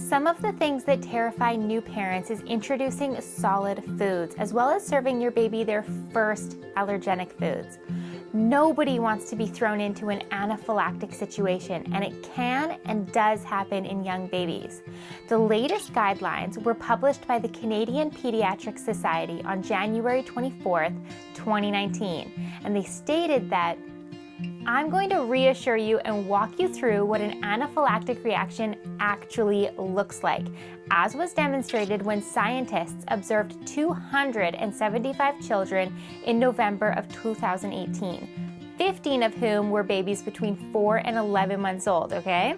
Some of the things that terrify new parents is introducing solid foods, as well as serving your baby their first allergenic foods. Nobody wants to be thrown into an anaphylactic situation, and it can and does happen in young babies. The latest guidelines were published by the Canadian Pediatric Society on January 24th, 2019, and they stated that I'm going to reassure you and walk you through what an anaphylactic reaction actually looks like, as was demonstrated when scientists observed 275 children in November of 2018, 15 of whom were babies between 4 and 11 months old, okay?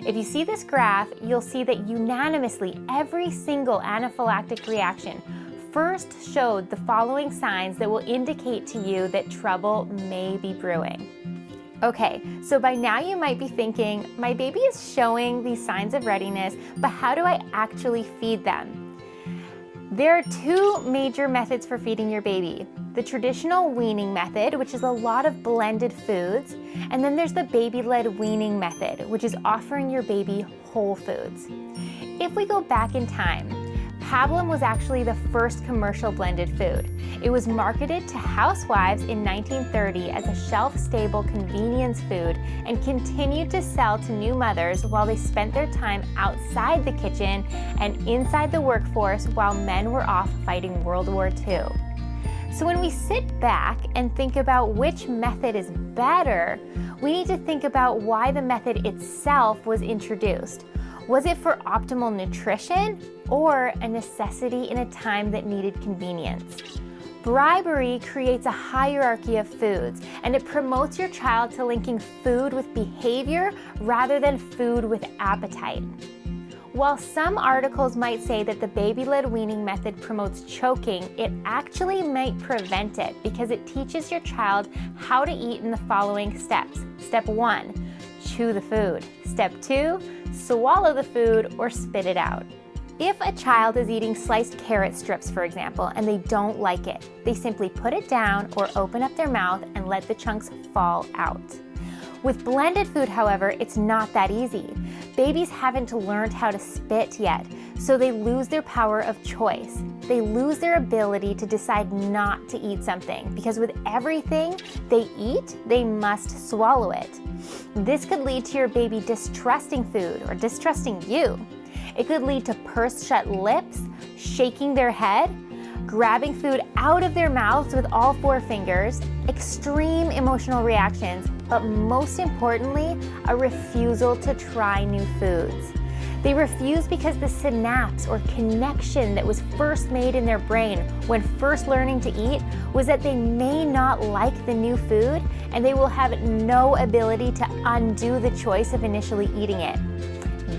If you see this graph, you'll see that unanimously every single anaphylactic reaction first showed the following signs that will indicate to you that trouble may be brewing. Okay, so by now you might be thinking, my baby is showing these signs of readiness, but how do I actually feed them? There are two major methods for feeding your baby. The traditional weaning method, which is a lot of blended foods, and then there's the baby-led weaning method, which is offering your baby whole foods. If we go back in time, Pablum was actually the first commercial blended food. It was marketed to housewives in 1930 as a shelf-stable convenience food and continued to sell to new mothers while they spent their time outside the kitchen and inside the workforce while men were off fighting World War II. So when we sit back and think about which method is better, we need to think about why the method itself was introduced. Was it for optimal nutrition or a necessity in a time that needed convenience? Bribery creates a hierarchy of foods, and it promotes your child to linking food with behavior rather than food with appetite. While some articles might say that the baby-led weaning method promotes choking, it actually might prevent it because it teaches your child how to eat in the following steps. Step 1, chew the food. Step 2, swallow the food or spit it out. If a child is eating sliced carrot strips, for example, and they don't like it, they simply put it down or open up their mouth and let the chunks fall out. With blended food, however, it's not that easy. Babies haven't learned how to spit yet, so they lose their power of choice. They lose their ability to decide not to eat something, because with everything they eat, they must swallow it. This could lead to your baby distrusting food or distrusting you. It could lead to pursed shut lips, shaking their head, grabbing food out of their mouths with all 4 fingers, extreme emotional reactions, but most importantly, a refusal to try new foods. They refuse because the synapse or connection that was first made in their brain when first learning to eat was that they may not like the new food and they will have no ability to undo the choice of initially eating it.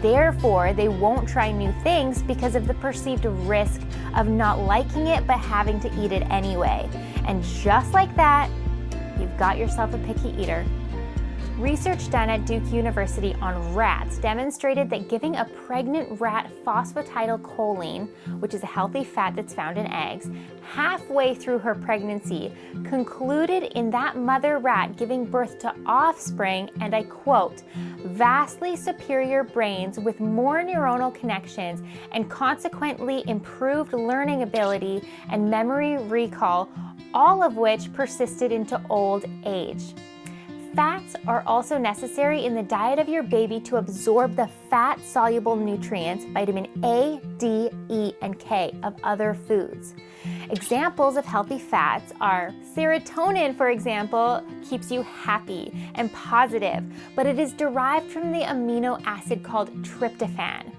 Therefore, they won't try new things because of the perceived risk of not liking it but having to eat it anyway. And just like that, you've got yourself a picky eater. Research done at Duke University on rats demonstrated that giving a pregnant rat phosphatidylcholine, which is a healthy fat that's found in eggs, halfway through her pregnancy, concluded in that mother rat giving birth to offspring, and I quote, vastly superior brains with more neuronal connections and consequently improved learning ability and memory recall, all of which persisted into old age. Fats are also necessary in the diet of your baby to absorb the fat-soluble nutrients, vitamin A, D, E, and K of other foods. Examples of healthy fats are serotonin, for example, keeps you happy and positive, but it is derived from the amino acid called tryptophan.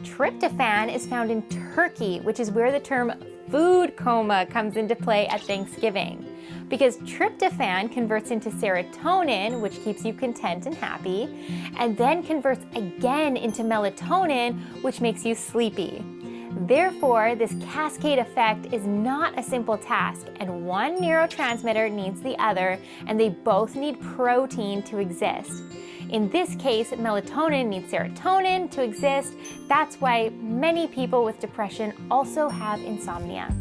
Tryptophan is found in turkey, which is where the term food coma comes into play at Thanksgiving. Because tryptophan converts into serotonin, which keeps you content and happy, and then converts again into melatonin, which makes you sleepy. Therefore, this cascade effect is not a simple task, and one neurotransmitter needs the other, and they both need protein to exist. In this case, melatonin needs serotonin to exist. That's why many people with depression also have insomnia.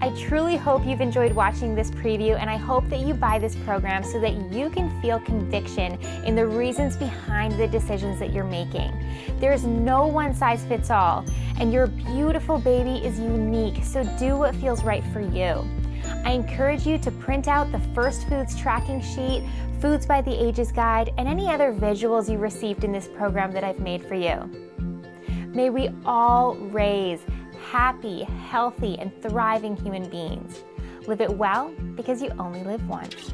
I truly hope you've enjoyed watching this preview, and I hope that you buy this program so that you can feel conviction in the reasons behind the decisions that you're making. There's no one size fits all, and your beautiful baby is unique, so do what feels right for you. I encourage you to print out the First Foods tracking sheet, Foods by the Ages guide, and any other visuals you received in this program that I've made for you. May we all raise happy, healthy, and thriving human beings. Live it well, because you only live once.